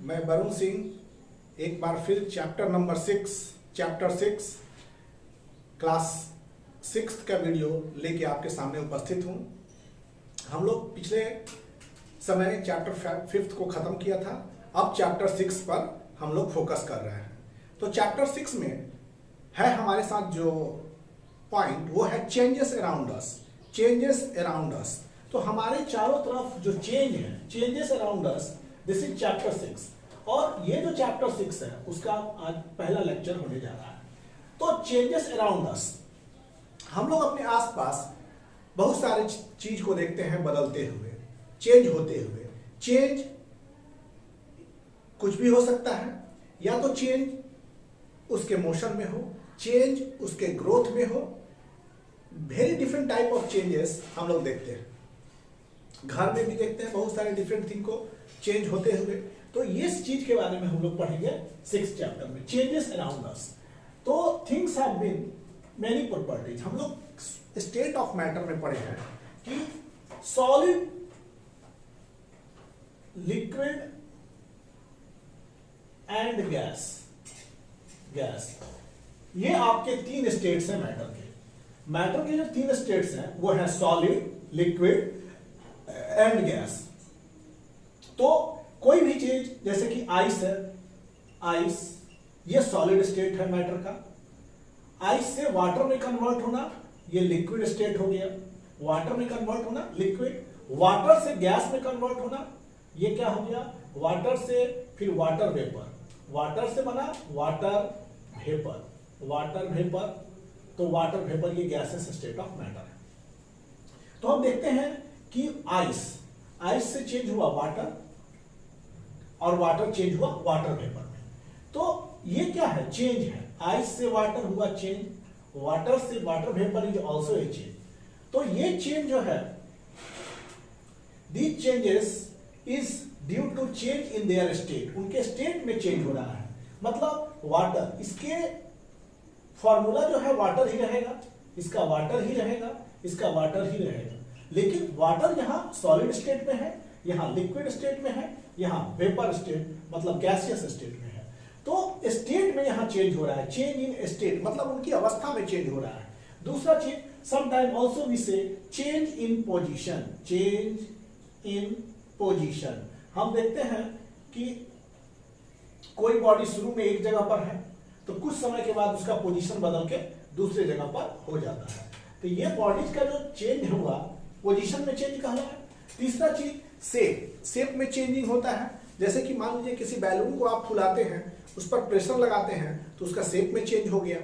मैं वरुण सिंह एक बार फिर चैप्टर 6 क्लास 6 का वीडियो लेके आपके सामने उपस्थित हूँ। हम लोग पिछले समय चैप्टर 5 को ख़त्म किया था, अब चैप्टर 6 पर हम लोग फोकस कर रहे हैं। तो चैप्टर 6 में है हमारे साथ जो पॉइंट वो है चेंजेस अराउंड अस। तो हमारे चारों तरफ जो चेंज है, changes around us, this is chapter 6। और ये जो चैप्टर 6 है उसका आज पहला लेक्चर होने जा रहा है। तो चेंजेस अराउंड अस, हम लोग अपने आसपास बहुत सारे चीज को देखते हैं बदलते हुए, चेंज होते हुए। चेंज कुछ भी हो सकता है, या तो चेंज उसके मोशन में हो, चेंज उसके ग्रोथ में हो। Very different type of changes हम लोग देखते हैं। घर में भी देखते हैं बहुत सारे डिफरेंट थिंग को चेंज होते हुए। तो ये चीज के बारे में हम लोग पढ़ेंगे 6th चैप्टर में, चेंजेस अराउंड अस। तो things have been many properties. हम लोग स्टेट ऑफ मैटर में पढ़े हैं कि सॉलिड, लिक्विड एंड गैस ये आपके 3 स्टेट्स हैं मैटर के जो 3 स्टेट्स हैं वो है सॉलिड, लिक्विड एंड गैस। तो कोई भी चीज जैसे कि आइस है, आइस ये सॉलिड स्टेट है मैटर का। आइस से वाटर में कन्वर्ट होना ये लिक्विड स्टेट हो गया। वाटर में कन्वर्ट होना लिक्विड, वाटर से गैस में कन्वर्ट होना ये क्या हो गया, वाटर से फिर वाटर वेपर, वाटर से बना वाटर वेपर, तो वाटर वेपर ये गैसेस स्टेट ऑफ मैटर है। तो हम देखते हैं कि आइस से चेंज हुआ वाटर, और वाटर चेंज हुआ वाटर वेपर में। तो ये क्या है, चेंज है। आइस से वाटर हुआ चेंज, वाटर से water vapour is also a change. तो ये चेंज जो है, these changes is due to change in their state, उनके स्टेट में चेंज हो रहा है। मतलब वाटर, इसके फॉर्मूला जो है वाटर ही रहेगा, इसका वाटर ही रहेगा, इसका वाटर ही रहेगा। लेकिन वाटर यहां सॉलिड स्टेट में है, यहां लिक्विड स्टेट में है, यहां वेपर स्टेट मतलब गैसियस स्टेट में है। तो स्टेट में यहां चेंज हो रहा है, चेंज इन स्टेट मतलब उनकी अवस्था में चेंज हो रहा है। दूसरा चीज, समटाइम ऑल्सो वी से चेंज इन पोजीशन। हम देखते हैं कि कोई बॉडी शुरू में एक जगह पर है, तो कुछ समय के बाद उसका पोजीशन बदल के दूसरे जगह पर हो जाता है। तो ये बॉडीज का जो चेंज हुआ, पोजीशन में चेंज कहलाता है। तीसरा चीज, शेप में चेंजिंग होता है। जैसे कि मान लीजिए किसी बैलून को आप फुलाते हैं, उस पर प्रेशर लगाते हैं तो उसका शेप में चेंज हो गया।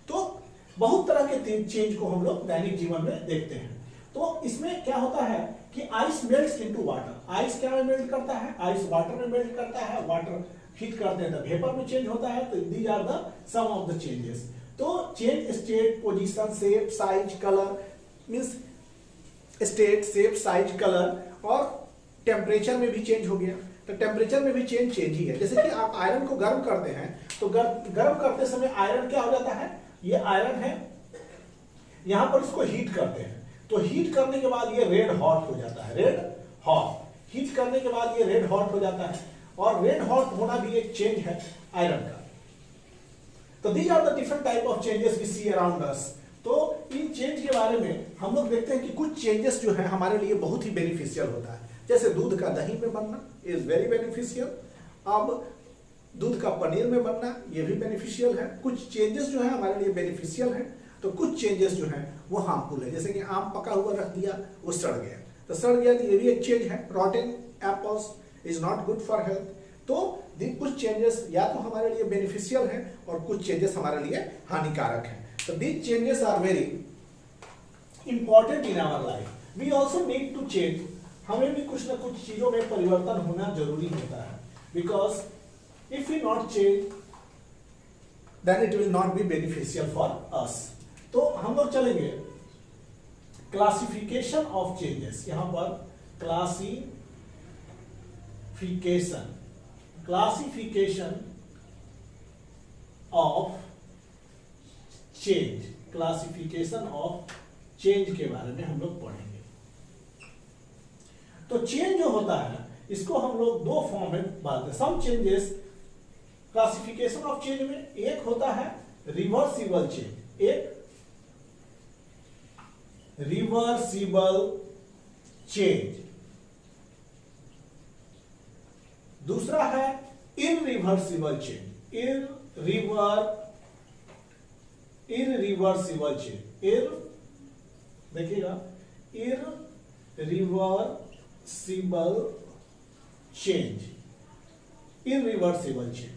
तो बहुत तरह के चेंज को हम लोग दैनिक जीवन में देखते हैं। तो इसमें क्या होता है कि ice melts into water. Ice क्या में मेल्ट करता है, आइस वाटर में मेल्ट करता है, वाटर हीट करते हैं तो वेपर में चेंज होता है। तो these are the some of the changes. तो change state, position, shape, size, colour, means state, shape, size, colour. और टेम्परेचर में भी चेंज हो गया। तो टेम्परेचर में भी चेंज ही है। जैसे कि आप आयरन को गर्म करते हैं तो गर्म करते समय आयरन क्या हो जाता है, ये आयरन है, यहां पर इसको हीट करते हैं तो हीट करने के बाद ये रेड हॉट हो जाता है, हीट करने के बाद ये रेड हॉट हो जाता है। और रेड हॉट होना भी एक चेंज है आयरन का। तो these are the different type of changes we see around us. तो इन चेंज के बारे में हम लोग देखते हैं कि कुछ चेंजेस जो है हमारे लिए बहुत ही बेनिफिशियल होता है। जैसे दूध का दही में बनना इज वेरी बेनिफिशियल। अब दूध का पनीर में बनना ये भी बेनिफिशियल है। कुछ चेंजेस जो है हमारे लिए बेनिफिशियल है, तो कुछ चेंजेस जो है वो हार्मफुल है। जैसे कि आम पका हुआ रख दिया, वो सड़ गया, तो ये भी एक चेंज है। Rotten apples is not good for health. तो कुछ चेंजेस या तो हमारे लिए बेनिफिशियल है और कुछ चेंजेस हमारे लिए हानिकारक है। तो these changes are very important in our life. We also need to change. हमें भी कुछ ना कुछ चीजों में परिवर्तन होना जरूरी होता है, because if you not change then it will not be beneficial for us. तो हम लोग चलेंगे क्लासिफिकेशन ऑफ चेंजेस। यहां पर क्लासिफिकेशन ऑफ चेंज के बारे में हम लोग पढ़ेंगे। तो चेंज जो होता है इसको हम लोग दो फॉर्म में बांटते हैं। Some changes classification of change में एक होता है रिवर्सिबल चेंज, एक रिवर्सिबल चेंज, दूसरा है इररिवर्सिबल चेंज, इररिवर्सिबल चेंज, देखिएगा irreversible change, irreversible change,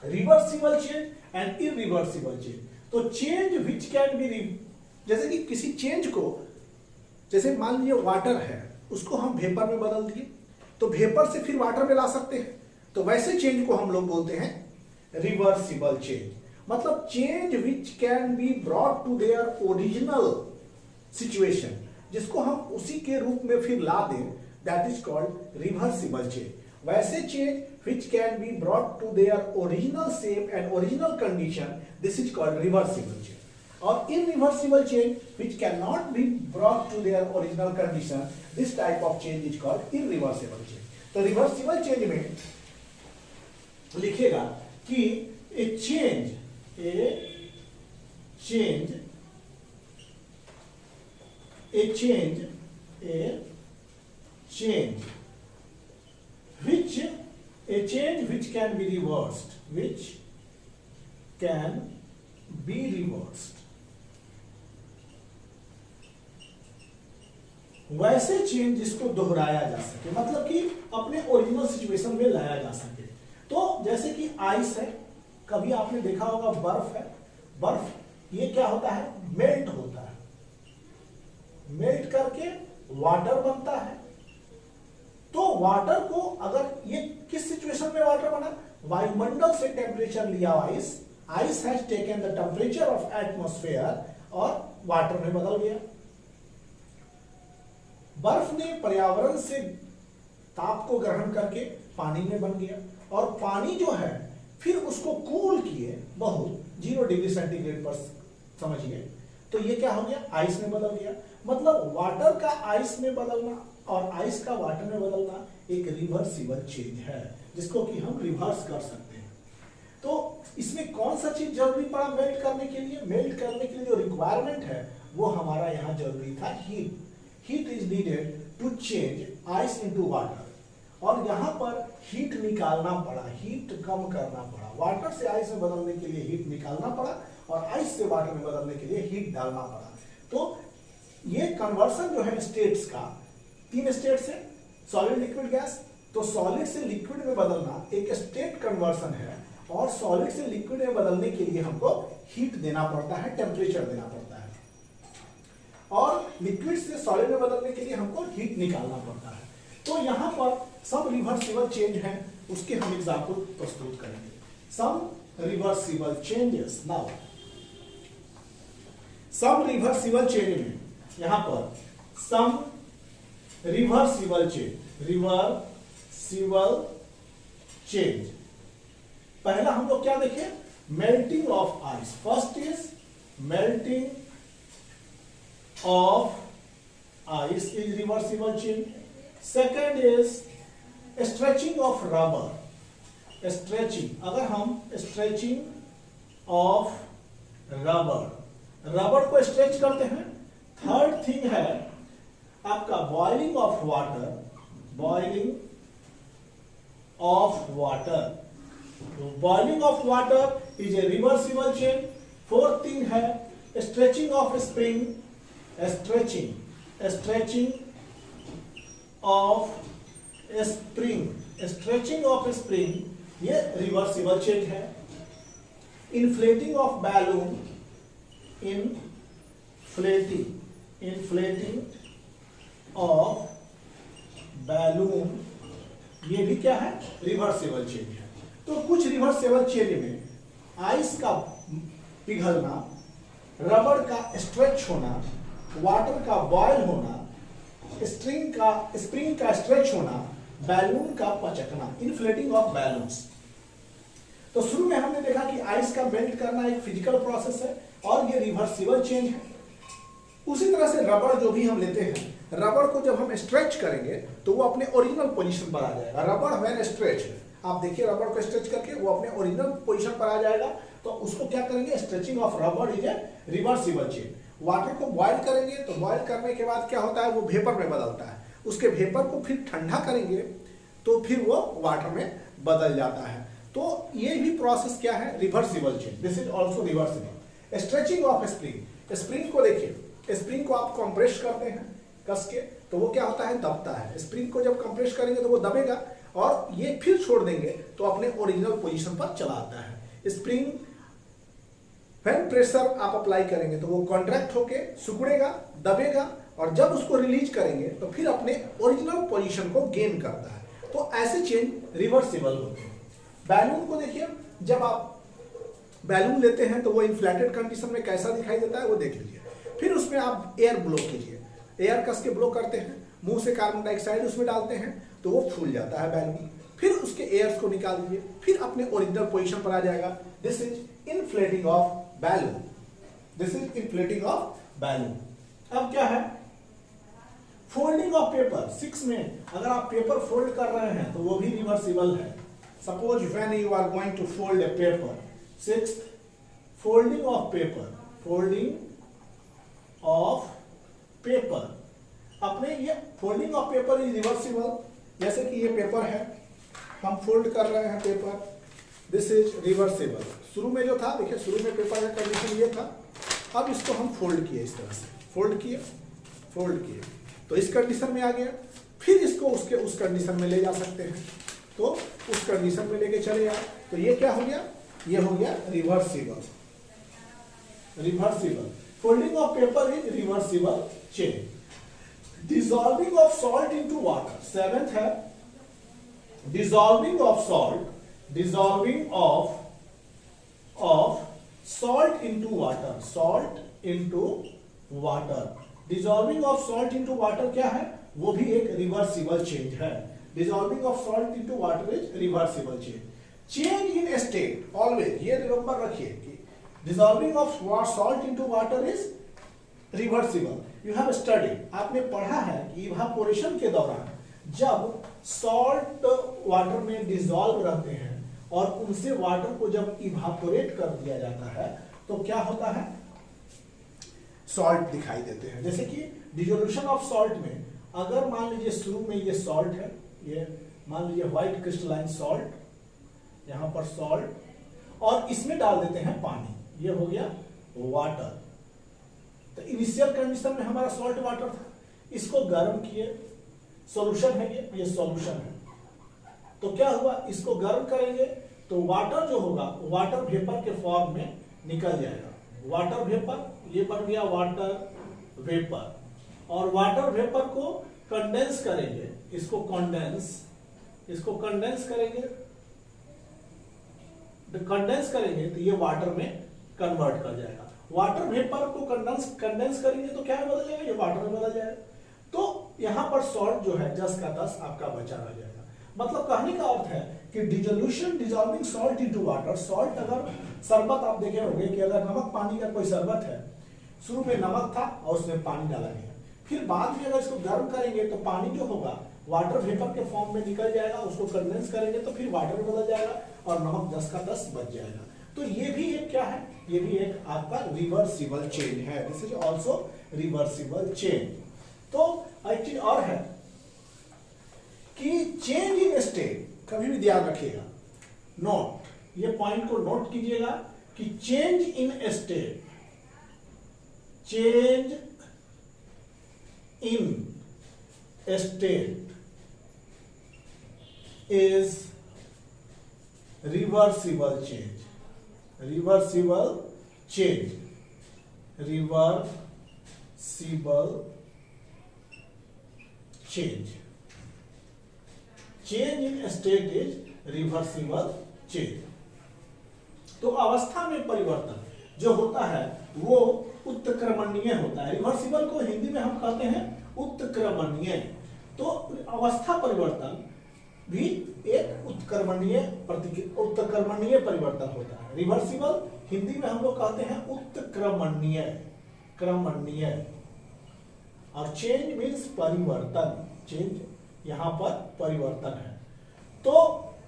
reversible change and irreversible change. तो चेंज विच कैन बी, जैसे कि किसी चेंज को, जैसे मान लीजिए वाटर है, उसको हम वेपर में बदल दिए तो वेपर से फिर वाटर में ला सकते हैं, तो वैसे चेंज को हम लोग बोलते हैं रिवर्सिबल चेंज। मतलब change which can be brought to their original situation, जिसको हम उसी के रूप में फिर ला दें, that is called reversible change. वैसे change which can be brought to their original shape and original condition, this is called reversible change. और irreversible change which cannot be brought to their original condition, this type of change is called irreversible change. तो reversible change में लिखेगा कि a change which can be reversed, which can be reversed, वैसे change जिसको दोहराया जा सके, मतलब कि अपने ओरिजिनल सिचुएशन में लाया जा सके। तो जैसे कि आइस है, कभी आपने देखा होगा बर्फ है, बर्फ ये क्या होता है, मेल्ट होता है, मेल्ट करके वाटर बनता है। तो वाटर को अगर ये किस सिचुएशन में वाटर बना, वायुमंडल से टेम्परेचर लिया ice has taken the temperature of atmosphere और वाटर में बदल गया। बर्फ ने पर्यावरण से ताप को ग्रहण करके पानी में बन गया, और पानी जो है फिर उसको कूल किए बहुत 0 डिग्री सेंटीग्रेड पर समझिए, तो ये क्या हो गया, आइस में बदल गया। मतलब वाटर का आइस में बदलना और आइस का वाटर में बदलना एक रिवर्सिबल चेंज है, जिसको कि हम रिवर्स कर सकते हैं। तो इसमें कौन सा चीज जरूरी पड़ा मेल्ट करने के लिए? मेल्ट करने के लिए जो रिक्वायरमेंट है वो हमारा यहाँ जरूरी था heat. Heat is needed to change ice into water, और यहाँ पर हीट निकालना पड़ा, हीट कम करना पड़ा। वाटर से आइस में बदलने के लिए हीट निकालना पड़ा और आइस से वाटर में बदलने के लिए हीट डालना पड़ा। तो ये कन्वर्सन जो है स्टेट्स का, 3 स्टेट्स है, सॉलिड लिक्विड गैस। तो सॉलिड से लिक्विड में बदलना एक स्टेट कन्वर्सन है, और सॉलिड से लिक्विड में बदलने के लिए हमको हीट देना पड़ता है, टेम्परेचर देना पड़ता है, और लिक्विड से सॉलिड में बदलने के लिए हमको हीट निकालना पड़ता है। तो यहाँ पर सब रिवर्सिबल चेंज है, उसके हम एग्जाम्पल प्रस्तुत करेंगे। Some reversible changes. Now some reversible change में यहाँ पर सम रिवर्सिबल चेंज, पहला हम लोग क्या देखें, melting of ice. First is melting of ice is reversible change. Second is stretching of rubber. Stretching, अगर हम स्ट्रेचिंग ऑफ रबर को स्ट्रेच करते हैं। थर्ड थिंग है आपका boiling of water, boiling of water. Boiling of water is a reversible change. Fourth thing है stretching of spring, stretching of spring, ये reversible change है। Inflating of balloon, inflating of balloon, ये भी क्या है, reversible change है। तो कुछ रिवर्सिबल चेंज में आइस का पिघलना, रबर का स्ट्रेच होना, वाटर का बॉयल होना, स्प्रिंग का स्ट्रेच होना, बैलून का पचकना, इन्फ्लेटिंग ऑफ बैलून्स। तो शुरू में हमने देखा कि आइस का मेल्ट करना एक फिजिकल प्रोसेस है और ये रिवर्सिबल चेंज है। उसी तरह से रबर जो भी हम लेते हैं, रबड़ को जब हम स्ट्रेच करेंगे तो वो अपने ओरिजिनल पोजीशन पर आ जाएगा। रबड़ व्हेन स्ट्रेच, आप देखिए रबड़ को स्ट्रेच करके वो अपने ओरिजिनल पोजीशन पर आ जाएगा। तो उसको क्या करेंगे, स्ट्रेचिंग ऑफ रबड़ is a reversible chain. Water को बॉयल करेंगे तो बॉयल करने के बाद क्या होता है, वो वेपर में बदलता है। उसके वेपर को फिर ठंडा करेंगे तो फिर वो वाटर में बदल जाता है। तो ये भी प्रोसेस क्या है, reversible chain. This is also reversible. Stretching of spring, spring को देखिए, स्प्रिंग को आप कंप्रेस करते हैं कस के तो वो क्या होता है, दबता है। स्प्रिंग को जब कंप्रेस करेंगे तो वो दबेगा और ये फिर छोड़ देंगे तो अपने ओरिजिनल पोजीशन पर चला आता है। स्प्रिंग व्हेन प्रेशर आप अप्लाई करेंगे तो वो कॉन्ट्रैक्ट होके सिकुड़ेगा, दबेगा और जब उसको रिलीज करेंगे तो फिर अपने ओरिजिनल पोजीशन को गेन करता है। तो ऐसे चेन रिवर्सिबल होते हैं। बैलून को देखिए, जब आप बैलून लेते हैं तो वो इन्फ्लेटेड कंडीशन में कैसा दिखाई देता है वो देख लीजिए। फिर उसमें आप एयर ब्लो कीजिए, एयर कस के ब्लो करते हैं, मुंह से कार्बन डाइऑक्साइड उसमें डालते हैं तो वो फूल जाता है बैलून। फिर उसके एयर्स को निकाल दीजिए, फिर अपने ओरिजिनल पोजीशन पर आ जाएगा। This is inflating of balloon, this is inflating of balloon. अब क्या है, फोल्डिंग ऑफ पेपर। 6 में अगर आप पेपर फोल्ड कर रहे हैं तो वो भी रिवर्सिबल है। Suppose when you are going to fold a paper. 6th, folding of paper, folding of paper. अपने ये folding of paper is reversible. जैसे कि ये पेपर है, हम फोल्ड कर रहे हैं पेपर, दिस इज रिवर्सिबल। शुरू में जो था, देखिए शुरू में पेपर का कंडीशन ये था, अब इसको हम फोल्ड किए, इस तरह से फोल्ड किए, फोल्ड किए तो इस कंडीशन में आ गया। फिर इसको उसके उस कंडीशन में ले जा सकते हैं, तो उस कंडीशन में लेके चले आए तो ये क्या हो गया, ये हो गया reversible. Reversible folding of paper is reversible chain. Dissolving of salt into water. 7th है dissolving of salt, dissolving of salt into water, salt into water. Dissolving of salt into water क्या है, वो भी एक रिवर्सिबल चेंज है। Dissolving of salt into water is reversible change. Change in state, always ये remember रखिए कि dissolving of salt into water is reversible. You have studied, आपने पढ़ा है कि इवापोरेशन के दौरान जब सॉल्ट वाटर में डिसॉल्व रहते हैं और उनसे वाटर को जब इवापोरेट कर दिया जाता है तो क्या होता है, सॉल्ट दिखाई देते हैं। जैसे कि डिसोल्यूशन ऑफ सॉल्ट में अगर मान लीजिए शुरू में ये सॉल्ट है, ये मान लीजिए व्हाइट क्रिस्टलाइन सॉल्ट, यहां पर सॉल्ट और इसमें डाल देते हैं पानी, ये हो गया वाटर। तो इनिशियल कंडीशन में हमारा सॉल्ट वाटर था, इसको गर्म किए, सॉल्यूशन है ये सॉल्यूशन है। तो क्या हुआ, इसको गर्म करेंगे तो वाटर जो होगा वाटर वेपर के फॉर्म में निकल जाएगा। वाटर वेपर, ये बन गया वाटर वेपर। और वाटर वेपर को कंडेंस करेंगे, इसको कंडेंस करेंगे, कंडेंस करेंगे तो ये वाटर में कन्वर्ट कर जाएगा। वाटर वेपर को कंडेंस करेंगे तो क्या में बदल जाएगा, ये वाटर में बदल जाएगा। तो यहां पर सॉल्ट जो है 10 का 10 आपका बचा रह जाएगा। मतलब कहने का अर्थ है कि dissolving salt into water. Salt अगर शरबत आप देखे होंगे कि अगर नमक पानी का कोई शरबत है, शुरू में नमक था और उसमें पानी डाला गया, फिर बाद में अगर इसको गर्म करेंगे तो पानी जो होगा वाटर वेपर के फॉर्म में निकल जाएगा, उसको कंडेंस करेंगे तो फिर वाटर में बदल जाएगा और नमक 10 का 10 बच जाएगा। तो ये भी एक क्या है, ये भी एक आपका रिवर्सिबल चेन है। This is also reversible chain. तो एक चीज और है कि चेंज इन स्टेट, कभी भी ध्यान रखिएगा, नोट, ये पॉइंट को नोट कीजिएगा कि change in state, change in state is reversible change. Reversible change, reversible change, change in state is reversible change. तो अवस्था में परिवर्तन जो होता है वो उत्क्रमणीय होता है। रिवर्सिबल को हिंदी में हम कहते हैं उत्क्रमणीय। तो अवस्था परिवर्तन भी एक उत्क्रमणीय परिवर्तन होता है। रिवर्सिबल हिंदी में हम लोग कहते हैं उत्क्रमणीय, क्रमणीय। और चेंज मीन्स परिवर्तन, चेंज यहां पर परिवर्तन है। तो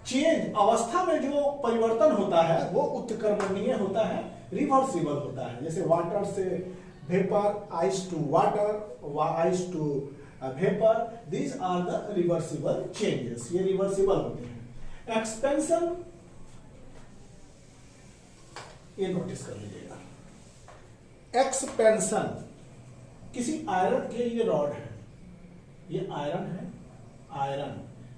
चेंज अवस्था में जो परिवर्तन होता है वो उत्क्रमणीय होता है, रिवर्सिबल होता है। जैसे वाटर से vapour, ice to water, ice to vapour, these are the reversible changes, ये रिवर्सिबल होते हैं। एक्सपेंशन, ये नोटिस कर लीजिएगा, एक्सपेंशन, किसी आयरन के ये रॉड है, ये आयरन है, आयरन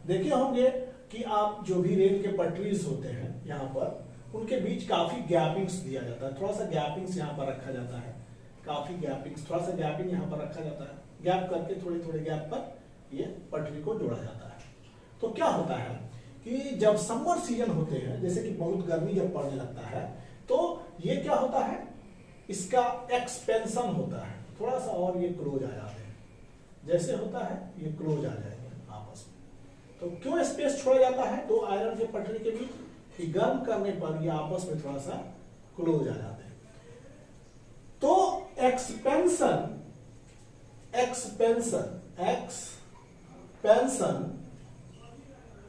देखे होंगे कि आप जो भी रेल के पटरीज होते हैं यहाँ पर उनके बीच काफी गैपिंग्स दिया जाता है, थोड़ा सा गैपिंग्स यहाँ पर रखा जाता है, काफी गैपिंग्स, थोड़ा सा गैपिंग यहाँ पर रखा जाता है, गैप करके थोड़े थोड़े गैप पर ये पटरी को जोड़ा जाता है। तो क्या होता है कि जब समर सीजन होते हैं, जैसे कि बहुत गर्मी जब पड़ने लगता है, तो ये क्या होता है, इसका एक्सपेंशन होता है, थोड़ा सा और ये क्लोज आ जाते हैं, जैसे होता है ये क्लोज आ जाएंगे आपस में। तो क्यों स्पेस छोड़ा जाता है दो आयरन के पटरी के बीच, कि गर्म करने पर ये आपस में थोड़ा सा क्लोज आ जाते हैं। तो एक्सपेंशन, एक्सपेंशन, एक्सपेंशन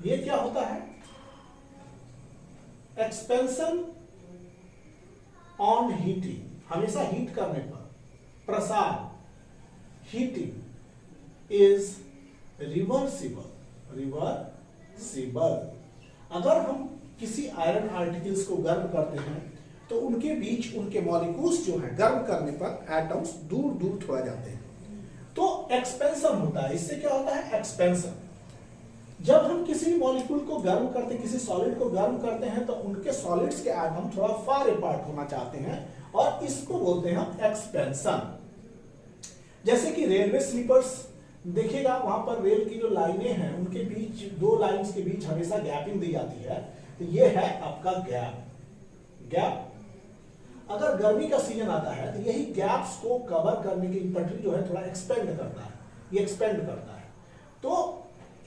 ये क्या होता है, एक्सपेंशन ऑन हीटिंग, हमेशा हीट करने पर, प्रसार, हीटिंग इज रिवर्सिबल, रिवर्सिबल। अगर हम किसी आयरन आर्टिकल्स को गर्म करते हैं तो उनके बीच उनके मॉलिक्यूल्स जो है गर्म करने पर एटम्स दूर दूर थोड़ा जाते हैं, तो एक्सपेंशन होता है। इससे क्या होता है, एक्सपेंशन। जब हम किसी मॉलिक्यूल को गर्म करते हैं, किसी सॉलिड को गर्म करते हैं, तो उनके सॉलिड्स के एटम थोड़ा फार अपार्ट होना चाहते हैं और इसको बोलते हैं हम एक्सपेंशन। जैसे कि रेलवे स्लीपर्स देखिएगा, वहां पर रेल की जो लाइनें हैं उनके बीच, दो लाइंस के बीच हमेशा गैपिंग दी जाती है, तो ये है आपका गैप, गैप। अगर गर्मी का सीजन आता है तो यही गैप्स को कवर करने की पटरी जो है थोड़ा एक्सपेंड करता है, ये एक्सपेंड करता है। तो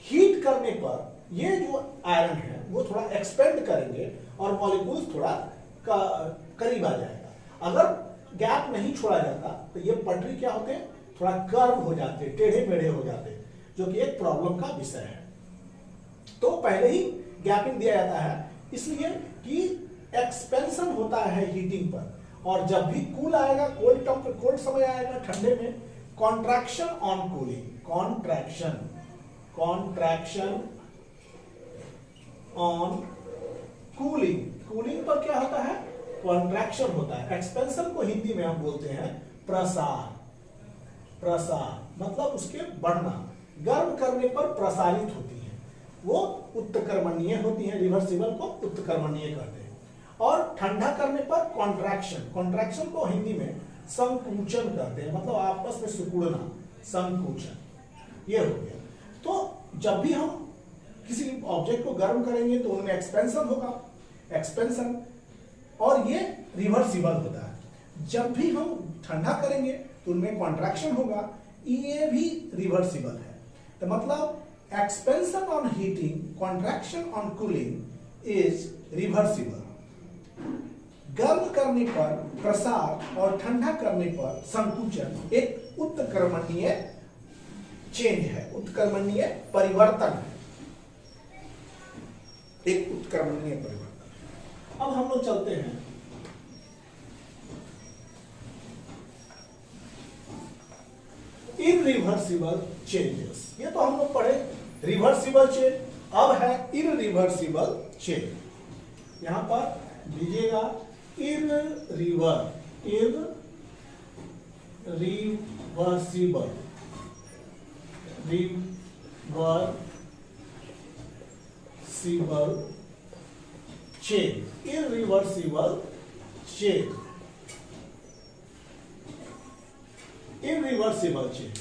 हीट करने पर ये जो आयरन है वो थोड़ा एक्सपेंड करेंगे और मॉलिक्यूल्स थोड़ा करीब आ जाएगा। अगर गैप नहीं छोड़ा जाता तो ये पटरी क्या होते हैं, थोड़ा कर्व हो जाते, टेढ़े मेढ़े हो जाते, जो कि एक प्रॉब्लम का विषय है। तो पहले ही गैपिंग दिया जाता है इसलिए कि एक्सपेंशन होता है हीटिंग पर, और जब भी कूल आएगा, कोल्ड समय आएगा ठंडे में, contraction on cooling, contraction, contraction on cooling, cooling पर क्या होता है, कॉन्ट्रैक्शन होता है। एक्सपेंशन को हिंदी में हम बोलते हैं प्रसार, प्रसार मतलब उसके बढ़ना, गर्म करने पर प्रसारित होती है, वो उत्क्रमणीय होती है, रिवर्सिबल को उत्क्रमणीय कहते हैं। और ठंडा करने पर कॉन्ट्रैक्शन, कॉन्ट्रैक्शन को हिंदी में संकुचन कहते हैं, मतलब आपस में सिकुड़ना, संकुचन, ये हो गया। तो जब भी हम किसी ऑब्जेक्ट को गर्म करेंगे तो उनमें एक्सपेंशन होगा, एक्सपेंशन, और ये रिवर्सिबल होता है। जब भी हम ठंडा करेंगे तो उनमें कॉन्ट्रैक्शन होगा, ये भी रिवर्सिबल है। तो मतलब expansion on heating, contraction on cooling is reversible. गर्म करने पर प्रसार और ठंडा करने पर संकुचन एक उत्क्रमणीय चेंज है, उत्क्रमणीय परिवर्तन है, एक उत्क्रमणीय परिवर्तन। अब हम लोग चलते हैं इररिवर्सिबल चेंजेस। ये तो हम लोग पढ़े रिवर्सिबल चेंज, अब है इररिवर्सिबल चेंज। यहां पर लीजिएगा irreversible, reversible change, irreversible change, irreversible change.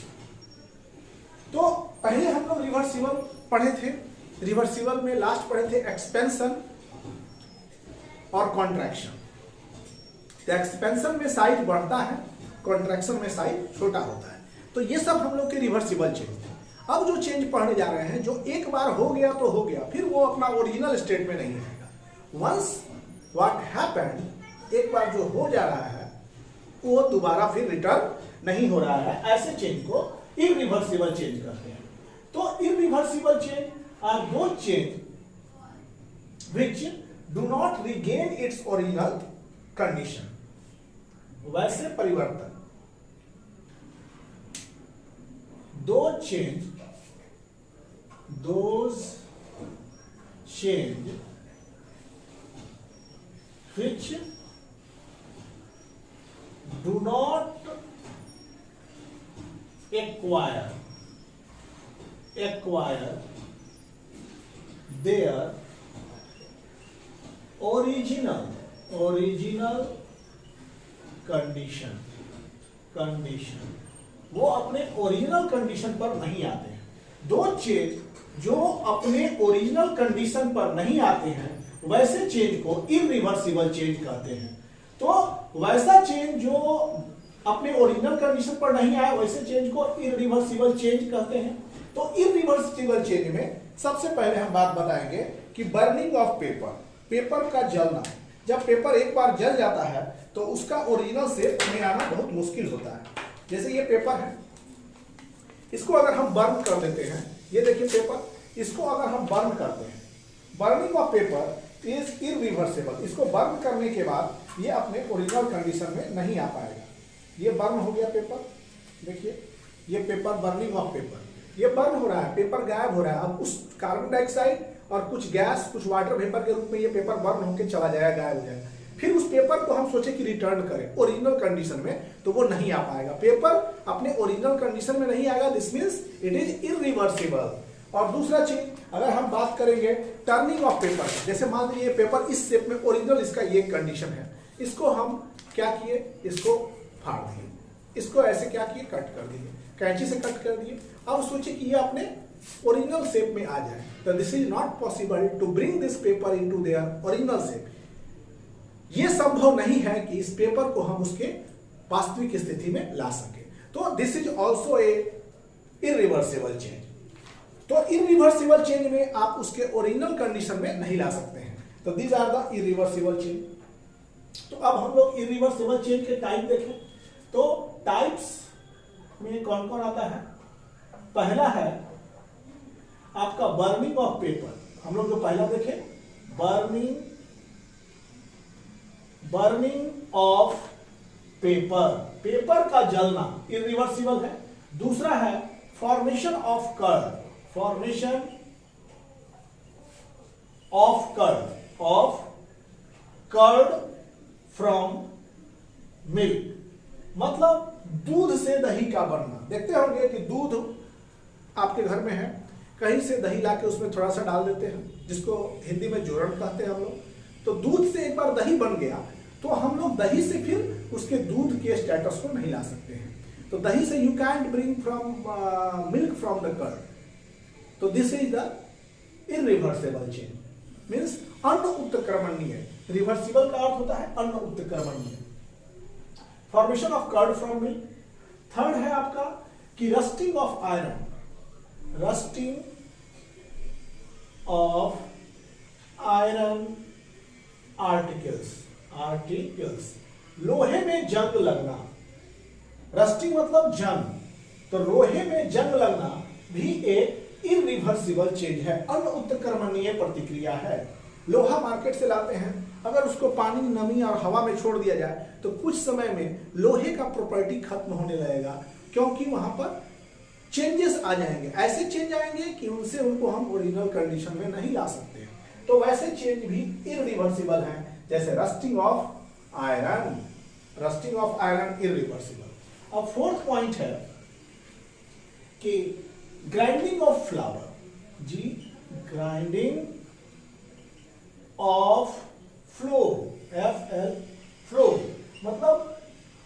तो पहले हम लोग रिवर्सिबल पढ़े थे, रिवर्सिबल में लास्ट पढ़े थे एक्सपेंशन और कॉन्ट्रैक्शन। तो एक्सपेंशन में साइज बढ़ता है, कॉन्ट्रैक्शन में साइज छोटा होता है। तो ये सब हम लोग के रिवर्सिबल चेंज थे। अब जो चेंज पढ़ने जा रहे हैं, जो एक बार हो गया तो हो गया, फिर वो अपना ओरिजिनल स्टेट में नहीं रहेगा। वंस व्हाट हैपेंड, एक बार जो हो जा रहा है वो दोबारा फिर रिटर्न नहीं हो रहा है, ऐसे चेंज को इरिवर्सिबल चेंज कहते हैं। तो इरिवर्सिबल चेंज आर दो change which do not regain its original condition। वैसे परिवर्तन, those change which do not acquire their original condition, वो अपने ओरिजिनल कंडीशन पर नहीं आते हैं। दो चेंज जो अपने ओरिजिनल कंडीशन पर नहीं आते हैं वैसे चेंज को इरिवर्सिबल चेंज कहते हैं। तो वैसा चेंज जो अपने ओरिजिनल कंडीशन पर नहीं आया वैसे चेंज को इरिवर्सिबल चेंज कहते हैं। तो इरिवर्सिबल चेंज में सबसे पहले हम बात बताएंगे कि बर्निंग ऑफ पेपर का जलना। जब पेपर एक बार जल जाता है तो उसका ओरिजिनल शेप में आना बहुत मुश्किल होता है। जैसे ये पेपर है, इसको अगर हम बर्न कर देते हैं, ये देखिए पेपर, इसको अगर हम बर्न करते हैं, burning of paper is irreversible. इसको बर्न करने के बाद ये अपने ओरिजिनल कंडीशन में नहीं आ पाएगा। ये बर्न हो गया पेपर, देखिए ये पेपर, बर्निंग ऑफ पेपर, ये बर्न हो रहा है, पेपर गायब हो रहा है। अब उस कार्बन डाइऑक्साइड और कुछ गैस, कुछ वाटर वेपर के रूप में ये पेपर बर्न होकर चला जाएगा, गायब हो जाएगा। फिर उस पेपर को हम सोचे कि रिटर्न करें ओरिजिनल कंडीशन में, तो वो नहीं आ पाएगा। पेपर अपने ओरिजिनल कंडीशन में नहीं आएगा, this means it is irreversible. और दूसरा चीज, अगर हम बात करेंगे टर्निंग ऑफ पेपर, जैसे मान लीजिए पेपर इस शेप में, ओरिजिनल इसका ये कंडीशन है, इसको हम क्या किए, इसको फाड़ दिए, इसको ऐसे क्या किए, कट कर दिए, कैंची से कट कर दिए। अब सोचिए कि ये अपने ओरिजिनल शेप में आ जाए, तो this is not possible to bring this paper into their original shape. ये संभव नहीं है कि इस पेपर को हम उसके वास्तविक स्थिति में ला सके। तो this is also A irreversible change. तो इरिवर्सिबल चेंज में आप उसके ओरिजिनल कंडीशन में नहीं ला सकते हैं। तो these are the irreversible change. तो अब हम लोग इरिवर्सिबल चेंज के टाइप देखें। तो टाइप्स में कौन कौन आता है? पहला है आपका बर्निंग ऑफ पेपर। हम लोग जो पहला देखें, बर्निंग ऑफ पेपर, पेपर का जलना इरिवर्सिबल है। दूसरा है formation of curd, formation of curd from milk, मतलब दूध से दही का बनना। देखते होंगे कि दूध आपके घर में है, कहीं से दही लाके उसमें थोड़ा सा डाल देते हैं, जिसको हिंदी में जोरण कहते हैं हम लोग। तो दूध से एक बार दही बन गया तो हम लोग दही से फिर उसके दूध के स्टेटस को नहीं ला सकते हैं। तो दही से you can't bring from milk from the curd. तो this is the irreversible change, means अन्न उत्क्रमणीय। रिवर्सिबल का अर्थ होता है अन्न उत्क्रमणीय। Formation of curd from milk. Third है आपका कि rusting of iron, rusting of iron articles, लोहे में जंग लगना। रस्टिंग मतलब जंग, तो लोहे में जंग लगना भी एक इरिवर्सिबल चेंज है, अन्न उत्क्रमणीय प्रतिक्रिया है। लोहा मार्केट से लाते हैं, अगर उसको पानी, नमी और हवा में छोड़ दिया जाए तो कुछ समय में लोहे का प्रॉपर्टी खत्म होने लगेगा, क्योंकि वहां पर चेंजेस आ जाएंगे। ऐसे चेंज आएंगे कि उनसे उनको हम ओरिजिनल कंडीशन में नहीं ला सकते हैं। तो वैसे चेंज भी इरिवर्सिबल हैं, जैसे रस्टिंग ऑफ आयरन, इरिवर्सिबल। अब फोर्थ पॉइंट है कि grinding of flower, grinding of floor, floor मतलब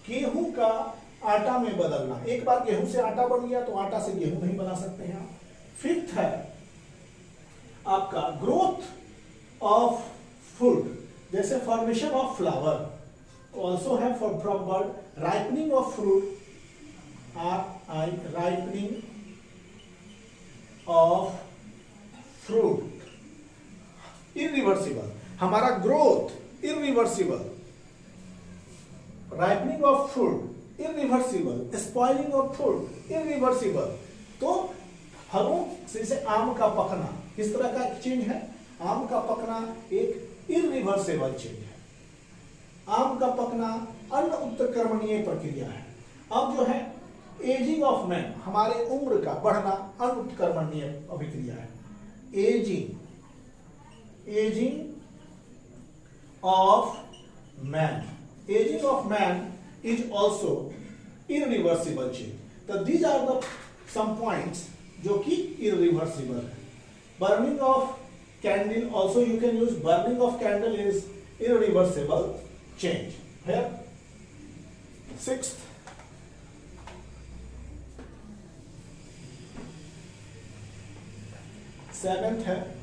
गेहूं का आटा में बदलना। एक बार गेहूं से आटा बन गया तो आटा से गेहूं नहीं बना सकते हैं आप। फिफ्थ है आपका ग्रोथ ऑफ फूड, जैसे फॉर्मेशन ऑफ फ्लावर, ऑल्सो है from word ripening of fruit, ripening of fruit, irreversible. हमारा growth irreversible, ripening of fruit irreversible, spoiling of food irreversible. तो फलों से जैसे आम का पकना किस तरह का चेंज है? आम का पकना एक इरिवर्सिबल चेंज है। आम का पकना अन्न उत्क्रमणीय प्रक्रिया है। अब जो है एजिंग ऑफ मैन, हमारे उम्र का बढ़ना अन्न उत्क्रमणीय अभिक्रिया है। Ageing of man, aging of man is also irreversible change. So these are the some points जो कि irreversible है। burning of candle also you can use, burning of candle is irreversible change। है sixth, seventh है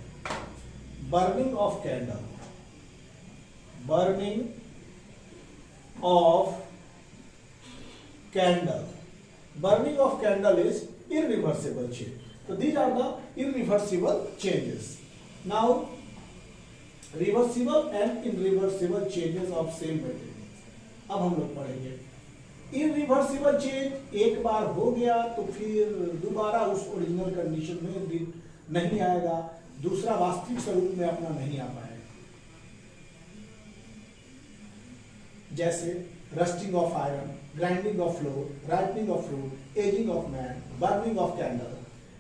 burning of candle, burning of candle, burning of candle is irreversible change. So these are the irreversible changes. Now reversible and irreversible changes of same materials. अब हम लोग पढ़ेंगे irreversible change। एक बार हो गया तो फिर दोबारा उस ओरिजिनल कंडीशन में नहीं आएगा, दूसरा वास्तविक स्वरूप में अपना नहीं आ पाएगा। जैसे rusting of iron, grinding of flour, ripening of fruit, ageing of man, burning of candle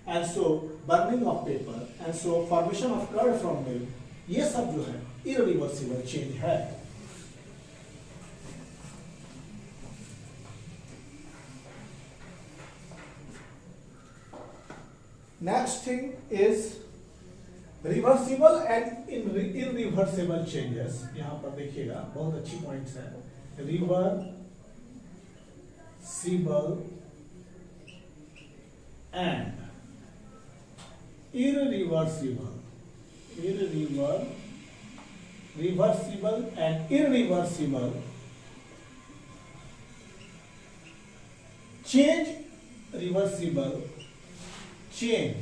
and so burning of paper and so formation of curd from milk, ये सब जो है इरिवर्सिबल चेंज है। Next thing is reversible and irreversible changes. यहां पर देखिएगा बहुत अच्छी पॉइंट्स है। Reversible and irreversible and irreversible change, reversible change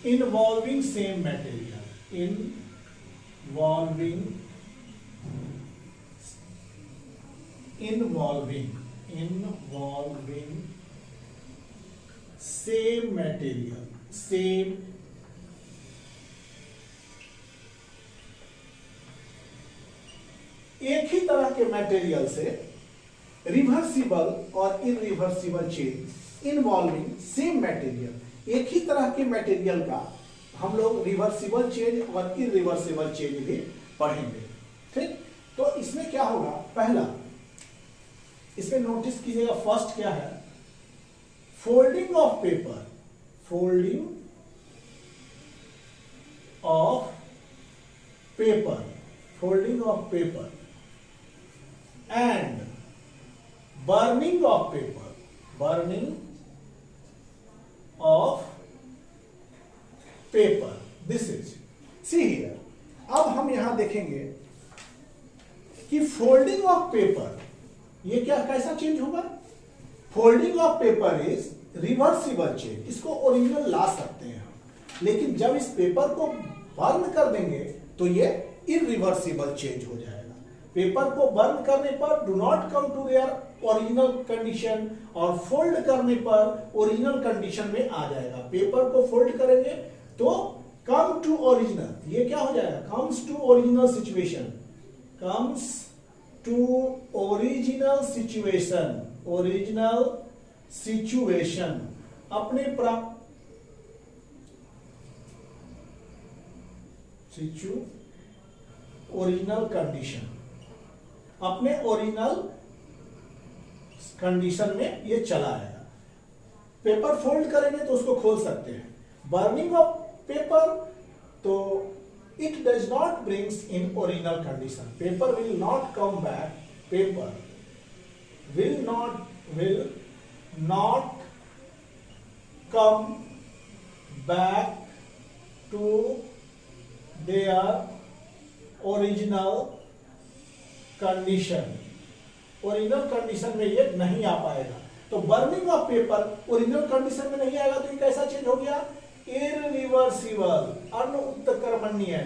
involving same material, involving same material, same एक ही तरह के मटेरियल से रिवर्सिबल और irreversible change involving same material, एक ही तरह के मटेरियल का हम लोग रिवर्सिबल चेंज और इरिवर्सिबल चेंज भी पढ़ेंगे। ठीक, तो इसमें क्या होगा? पहला इसमें नोटिस कीजिएगा, फर्स्ट क्या है? Folding of paper, folding of paper, folding of paper and burning of paper, burning of paper. This is see here. अब हम यहां देखेंगे कि फोल्डिंग ऑफ पेपर ये क्या कैसा चेंज होगा? Folding of paper is reversible change, इसको ओरिजिनल ला सकते हैं हम, लेकिन जब इस पेपर को बर्न कर देंगे तो ये इरिवर्सिबल चेंज हो जाएगा। पेपर को बर्न करने पर do not come to their original condition, और फोल्ड करने पर ओरिजिनल कंडीशन में आ जाएगा। पेपर को फोल्ड करेंगे तो कम टू ओरिजिनल, ये क्या हो जाएगा? Comes to original situation, comes to original situation, original situation, अपने ओरिजिनल कंडीशन, अपने ओरिजिनल कंडीशन में ये चला आएगा। पेपर फोल्ड करेंगे तो उसको खोल सकते हैं। बर्निंग ऑफ पेपर तो it does not brings in original condition, paper will not come back, paper will not come back to their original condition, original condition में ये नहीं आ पाएगा। तो burning of paper original condition में नहीं आएगा तो ये कैसा चेंज हो गया? इरिवर्सिबल, अन उत्क्रमणीय,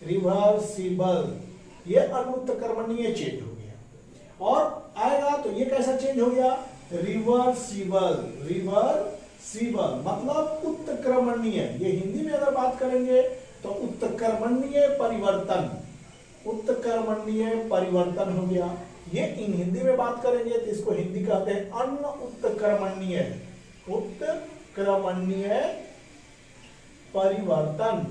रिवर्सिबल ये अनुत्तकर्मणीय चेंज हो गया। और आएगा तो ये कैसा चेंज हो गया, रिवर्सिबल। रिवर्सिबल मतलब उत्क्रमणीय। ये हिंदी में अगर बात करेंगे तो उत्क्रमणीय परिवर्तन, उत्क्रमणीय परिवर्तन हो गया। ये इन हिंदी में बात करेंगे तो इसको हिंदी कहते हैं अन्न उत्क्रमणीय, उत्क्रमणीय परिवर्तन।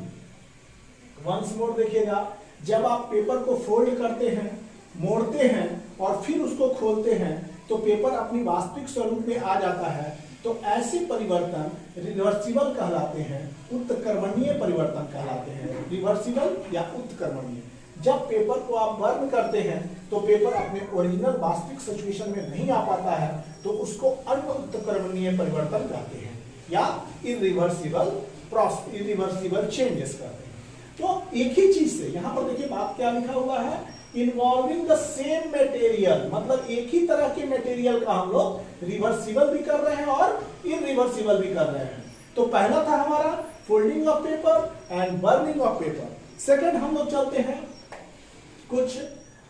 वंस मोर देखिएगा, जब आप पेपर को फोल्ड करते हैं, मोड़ते हैं और फिर उसको खोलते हैं तो पेपर अपनी वास्तविक स्वरूप में आ जाता है, तो ऐसे परिवर्तन रिवर्सिबल कहलाते हैं, उत्क्रमणीय परिवर्तन कहलाते हैं। रिवर्सिबल या उत्क्रमणीय। जब पेपर को आप बर्न करते हैं तो पेपर अपने ओरिजिनल वास्तविक सिचुएशन में नहीं आ पाता है, तो उसको अनुत्क्रमणीय परिवर्तन कहते हैं या इरिवर्सिबल चेंजेस कहते हैं। तो एक ही चीज से, यहां पर देखिए बात क्या लिखा हुआ है, इन्वॉल्विंग द सेम मटेरियल, मतलब एक ही तरह के मटेरियल का हम लोग रिवर्सिबल भी कर रहे हैं और इरिवर्सिबल भी कर रहे हैं। तो पहला था हमारा folding of paper and burning of paper. Second हम लोग चलते हैं कुछ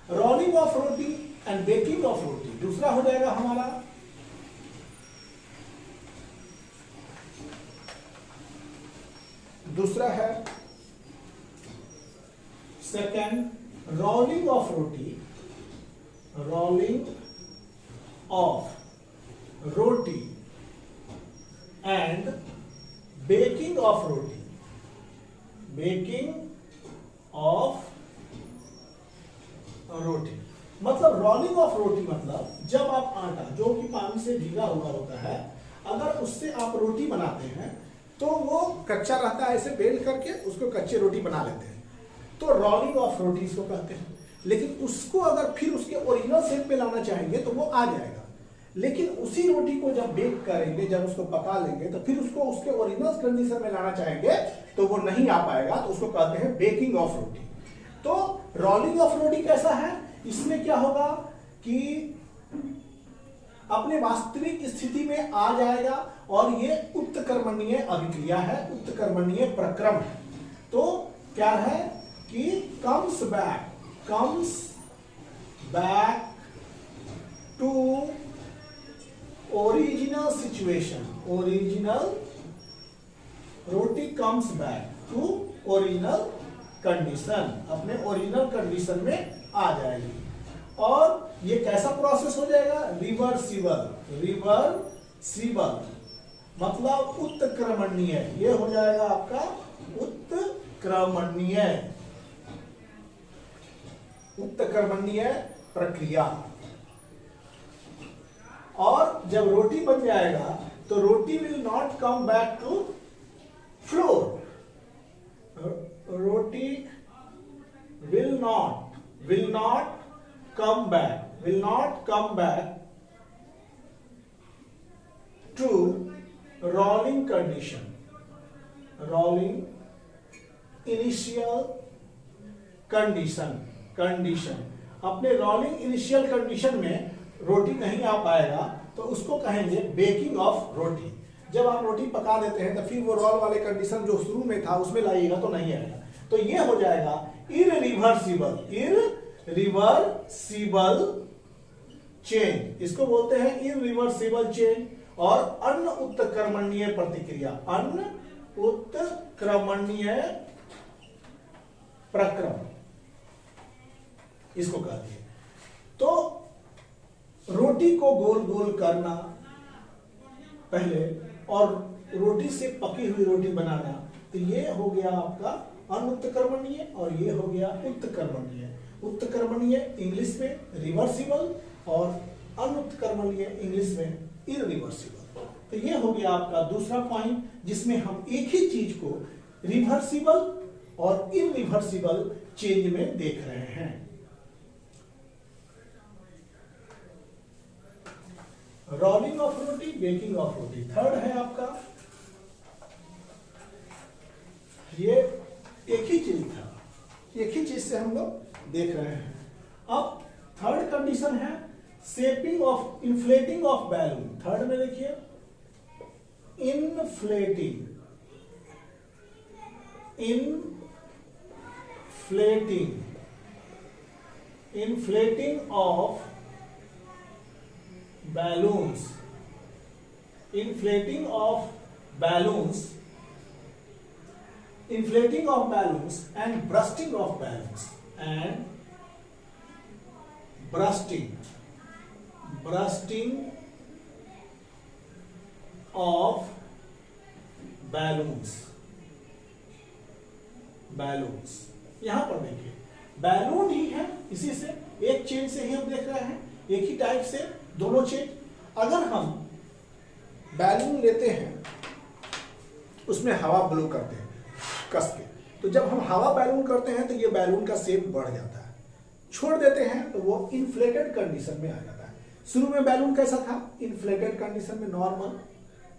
rolling of roti and baking of roti. दूसरा हो जाएगा हमारा दूसरा है second rolling of roti, rolling of roti and baking of roti, baking of roti. मतलब रोलिंग ऑफ रोटी मतलब जब आप आटा जो कि पानी से भीगा हुआ होता है, अगर उससे आप रोटी बनाते हैं तो वो कच्चा रहता है, ऐसे बेल करके उसको कच्चे रोटी बना लेते हैं, तो रोलिंग ऑफ रोटी इसको कहते हैं। लेकिन उसको अगर फिर उसके ओरिजिनल शेप में लाना चाहेंगे तो वो आ जाएगा, लेकिन उसी रोटी को जब बेक करेंगे, जब उसको पका लेंगे तो फिर उसको उसके ओरिजिनल कंडीशन में लाना चाहेंगे तो वो नहीं आ पाएगा, तो उसको कहते हैं बेकिंग ऑफ रोटी। तो रोलिंग ऑफ रोटी कैसा है, इसमें क्या होगा कि अपने वास्तविक स्थिति में आ जाएगा और ये उत्क्रमणीय अभिक्रिया है, उत्क्रमणीय प्रक्रम है। तो क्या है कि comes back to original situation, original रोटी comes back to original condition, अपने ओरिजिनल कंडीशन में आ जाएगी। और ये कैसा प्रोसेस हो जाएगा, रिवर्सिबल, रिवर्सिबल मतलब उत्क्रमणीय, ये हो जाएगा आपका उत्क्रमणीय, उत्क्रमणीय प्रक्रिया। और जब रोटी बन जाएगा तो roti will not come back to floor, roti will not come back to rolling condition, rolling initial condition। अपने रोलिंग इनिशियल कंडीशन में रोटी नहीं आ पाएगा तो उसको कहेंगे बेकिंग ऑफ रोटी। जब आप रोटी पका देते हैं तो फिर वो रोल वाले कंडीशन जो शुरू में था उसमें लाइएगा तो नहीं आएगा, तो ये हो जाएगा इरिवर्सिबल, इरिवर्सिबल चेंज, इसको बोलते हैं इरिवर्सिबल चेंज। और अन्न उत्क्रमणीय प्रतिक्रिया, अन्न उत्क्रमणीय प्रक्रम इसको कहते हैं। तो रोटी को गोल गोल करना पहले और रोटी से पकी हुई रोटी बनाना, तो ये हो गया आपका अनुत्क्रमणीय और ये हो गया उत्क्रमणीय। उत्क्रमणीय इंग्लिश में रिवर्सिबल और अनुत्क्रमणीय इंग्लिश में इरिवर्सिबल। तो ये हो गया आपका दूसरा पॉइंट, जिसमें हम एक ही चीज को रिवर्सिबल और इरिवर्सिबल चेंज में देख रहे हैं। Rolling of roti, baking of roti. Third है आपका, ये एक ही चीज था, एक ही चीज से हम लोग देख रहे हैं। अब थर्ड कंडीशन है shaping of, inflating of balloon. Third में देखिए inflating, inflating inflating of balloons, inflating of balloons and bursting of balloons and bursting of balloons। यहां पर देखिए बैलून ही है, इसी से एक चेन से ही हम देख रहे हैं, एक ही टाइप से दोनों चेन। अगर हम बैलून लेते हैं उसमें हवा ब्लो करते हैं कस के, तो जब हम हवा बैलून करते हैं तो ये बैलून का शेप बढ़ जाता है, छोड़ देते हैं तो वो इन्फ्लेटेड कंडीशन में आ जाता है। शुरू में बैलून कैसा था, इन्फ्लेटेड कंडीशन में नॉर्मल,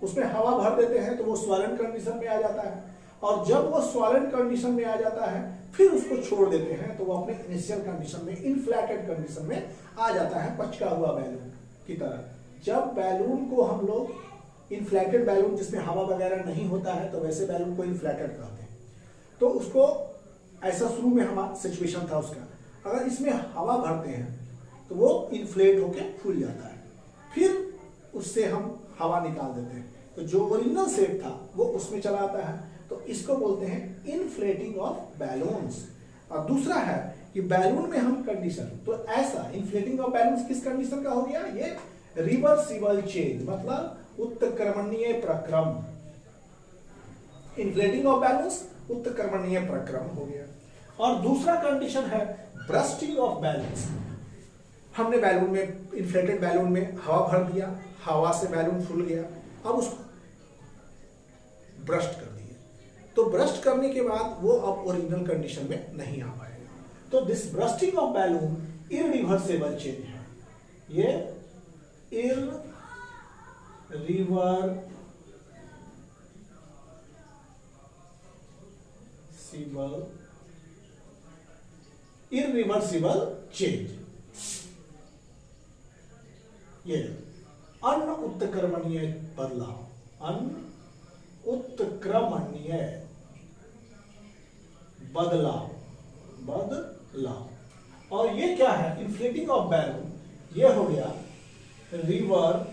उसमें हवा भर देते हैं तो वो स्वॉलन कंडीशन में आ जाता है, और जब वो स्वॉलन कंडीशन में आ जाता है फिर उसको छोड़ देते हैं तो वो अपने इनिशियल कंडीशन में इन्फ्लेटेड कंडीशन में आ जाता है, पचका हुआ बैलून की तरह। जब बैलून को हम लोग इन्फ्लेटेड बैलून जिसमें हवा वगैरह नहीं होता है तो वैसे बैलून को इन्फ्लेटेड कहते हैं। तो उसको ऐसा शुरू में हमारा सिचुएशन था उसका, अगर इसमें हवा भरते हैं तो वो इन्फ्लेट होके फूल जाता है, फिर उससे हम हवा निकाल देते हैं तो जो ओरिजिनल शेप था वो उसमें चला आता है, तो इसको बोलते हैं इन्फ्लेटिंग ऑफ बैलून्स। और दूसरा है कि बैलून में हम कंडीशन, तो ऐसा इन्फ्लेटिंग ऑफ बैलून्स किस कंडीशन का हो गया, ये रिवर्सिबल चेंज, मतलब उत्क्रमणीय प्रक्रम। इन्फ्लेटिंग ऑफ बैलून्स उत्क्रमणीय प्रक्रम हो गया। और दूसरा कंडीशन है ब्रस्टिंग ऑफ बैलून्स। हमने बैलून में, इन्फ्लेटेड बैलून में हवा भर दिया, हवा से बैलून फूल गया, अब उसको ब्रस्ट कर दिए, तो ब्रस्ट करने के बाद वो अब ओरिजिनल कंडीशन में नहीं आ पाएगा। तो this bursting of balloon irreversible change है, ये इररिवर्सिबल चेंज, ये अनुत्क्रमणीय बदलाव, अनुत्क्रमणीय बदलाव। और ये क्या है, इन्फ्लेटिंग ऑफ बैलून, ये हो गया रिवर्सिबल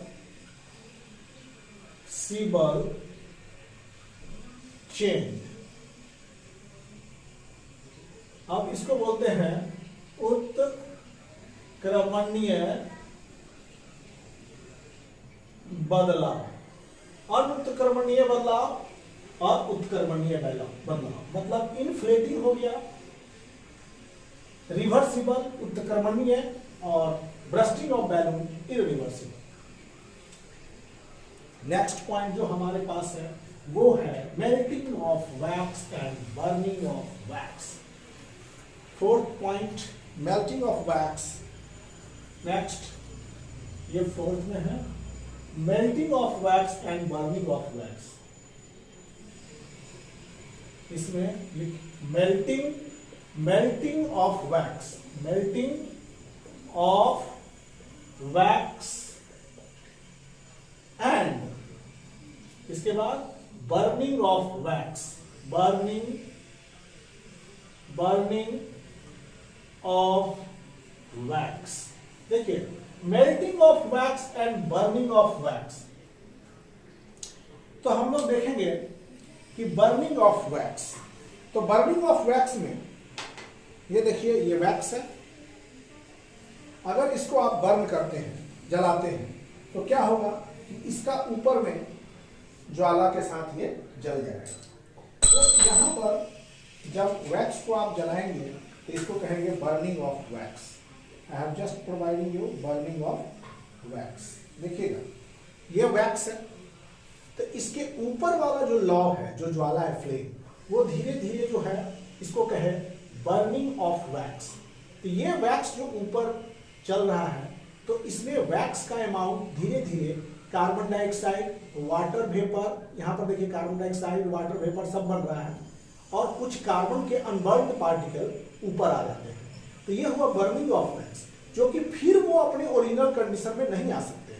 चेंज। अब इसको बोलते हैं उत्क्रमणीय बदलाव, अनुत्क्रमणीय बदलाव और उत्क्रमणीय बदलाव। मतलब इन्फ्लेटिंग हो गया, रिवर्सिबल उत्क्रमणीय, और bursting of balloon irreversible. Next point जो हमारे पास है वो है melting of wax and burning of wax. Fourth point melting of wax. Next ये फोर्थ में है melting of wax and burning of wax. इसमें मेल्टिंग ऑफ वैक्स एंड इसके बाद burning of wax, burning of wax. देखिए melting of wax and burning of wax, तो हम लोग देखेंगे कि बर्निंग ऑफ वैक्स, तो बर्निंग ऑफ वैक्स में ये देखिए ये वैक्स है, अगर इसको आप बर्न करते हैं, जलाते हैं, तो क्या होगा कि इसका ऊपर में ज्वाला के साथ ये जल जाएगा। तो यहां पर जब वैक्स को आप जलाएंगे तो इसको कहेंगे burning of wax. I have just providing you burning of wax. देखिएगा ये वैक्स है, तो इसके ऊपर वाला जो लौ है, जो ज्वाला है, फ्लेम, वो धीरे धीरे जो है इसको कहे बर्निंग ऑफ वैक्स। तो ये वैक्स जो ऊपर चल रहा है तो इसमें वैक्स का अमाउंट धीरे धीरे कार्बन डाइऑक्साइड, वाटर वेपर, यहाँ पर देखिए कार्बन डाइऑक्साइड, वाटर वेपर सब बन रहा है, और कुछ कार्बन के अनबर्न्ड पार्टिकल ऊपर आ जाते हैं। तो ये हुआ बर्निंग ऑफ वैक्स, जो कि फिर वो अपने ओरिजिनल कंडीशन में नहीं आ सकते।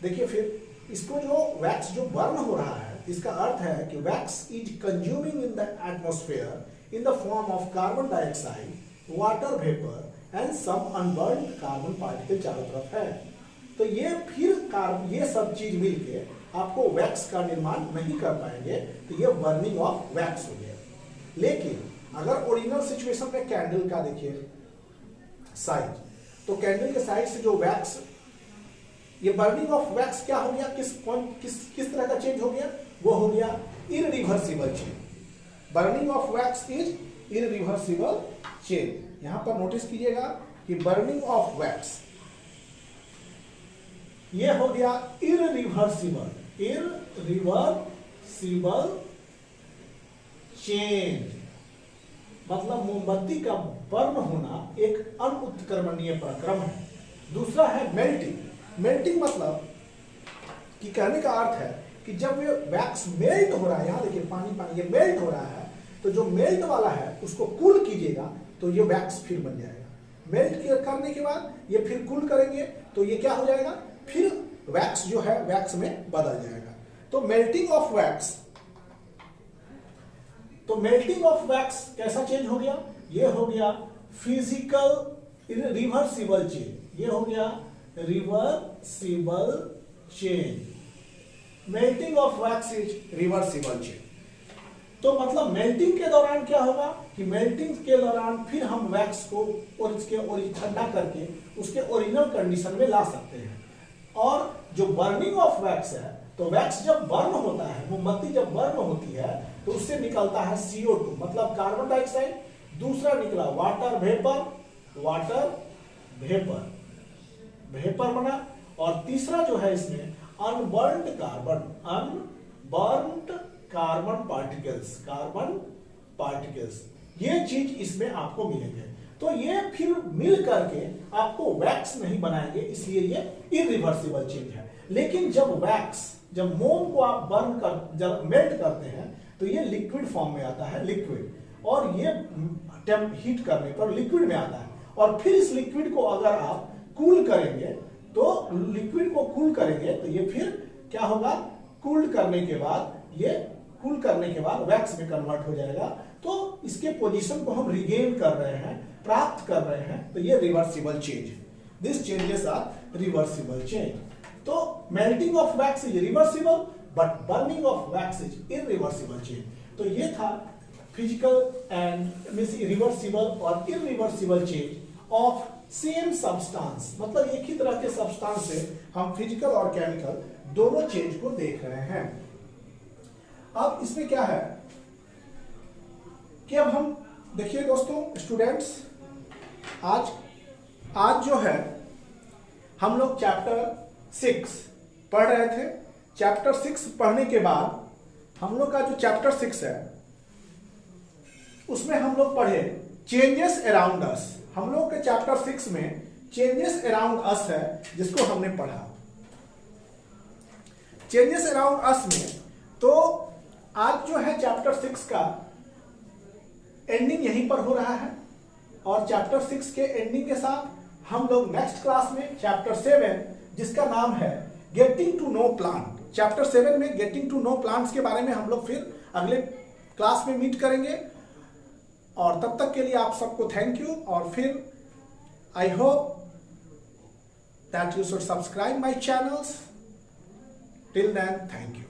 देखिए फिर इसको जो वैक्स जो बर्न हो रहा है, इसका अर्थ है कि wax is consuming in the atmosphere in the form of carbon dioxide, water vapour and some unburned carbon particle चारों तरफ है। तो ये फिर ये सब चीज मिलके आपको वैक्स का निर्माण नहीं कर पाएंगे, तो ये बर्निंग ऑफ वैक्स हो गया। लेकिन अगर ओरिजिनल सिचुएशन में कैंडल का देखिए साइड, तो कैंडल के साइड से जो वैक्स, ये बर्निंग ऑफ वैक्स क्या हो गया, किस तरह का चेंज हो गया, वो हो गया irreversible change. Burning of wax is irreversible change. यहां पर नोटिस कीजिएगा कि बर्निंग ऑफ वैक्स ये हो गया इररिवर्सिबल चेंज। मतलब मोमबत्ती का बर्न होना एक अनुत्क्रमणीय प्रक्रम है। दूसरा है मेल्टिंग। मेल्टिंग मतलब कि कहने का अर्थ है कि जब ये वैक्स मेल्ट हो रहा है, यहां देखिए पानी ये मेल्ट हो रहा है, तो जो मेल्ट वाला है उसको कूल कीजिएगा तो ये वैक्स फिर बन जाएगा। मेल्ट करने के बाद ये फिर कूल करेंगे तो ये क्या हो जाएगा, फिर वैक्स जो है वैक्स में बदल जाएगा। तो मेल्टिंग ऑफ वैक्स, तो मेल्टिंग ऑफ वैक्स कैसा चेंज हो गया, ये हो गया फिजिकल रिवर्सिबल चेंज। ये हो गया reversible change. Melting of wax is reversible change. तो मतलब मेल्टिंग के दौरान क्या होगा कि मेल्टिंग के दौरान फिर हम वैक्स को और इसके ठंडा करके उसके ओरिजिनल कंडीशन में ला सकते हैं। और जो बर्निंग ऑफ वैक्स है, तो वैक्स जब बर्न होता है, मोमबत्ती जब बर्न होती है तो उससे निकलता है CO2 मतलब कार्बन डाइऑक्साइड, दूसरा निकला वाटर वेपर बना, और तीसरा जो है इसमें अनबर्न्ड कार्बन पार्टिकल्स, ये चीज इसमें आपको मिलेंगे। तो ये फिर मिल करके आपको वैक्स नहीं बनाएंगे, इसलिए ये इरिवर्सिबल चेंज है। लेकिन जब मोम को आप जब मेल्ट करते हैं तो ये लिक्विड फॉर्म में आता है, लिक्विड, और ये हीट करने पर लिक्विड में आता है। और फिर इस लिक्विड को अगर आप कूल करेंगे तो ये फिर क्या होगा, कूल करने के बाद वैक्स में कन्वर्ट हो जाएगा। तो इसके पोजीशन को हम रिगेन कर रहे हैं, प्राप्त कर रहे हैं, तो ये reversible change. This changes are reversible change. तो melting of wax is reversible but burning of wax is irreversible change. तो ये था फिजिकल एंड रिवर्सिबल और irreversible change of same substance. मतलब एक ही तरह के सब्सटेंस से हम फिजिकल और केमिकल दोनों चेंज को देख रहे हैं। अब इसमें क्या है कि अब हम देखिए दोस्तों स्टूडेंट्स, आज जो है हम लोग चैप्टर 6 पढ़ रहे थे। चैप्टर 6 पढ़ने के बाद हम लोग का जो चैप्टर 6 है उसमें हम लोग पढ़े चेंजेस अराउंड अस। हम लोग के चैप्टर 6 में चेंजेस अराउंड अस है, जिसको हमने पढ़ा। चेंजेस अराउंड अस में तो आज जो है चैप्टर 6 का एंडिंग यहीं पर हो रहा है, और चैप्टर 6 के एंडिंग के साथ हम लोग नेक्स्ट क्लास में चैप्टर 7 जिसका नाम है getting to know plant, chapter 7 में गेटिंग टू नो प्लांट्स के बारे में हम लोग फिर अगले क्लास में मीट करेंगे। और तब तक के लिए आप सबको थैंक यू, और फिर I hope that you should subscribe my channels. Till then thank you.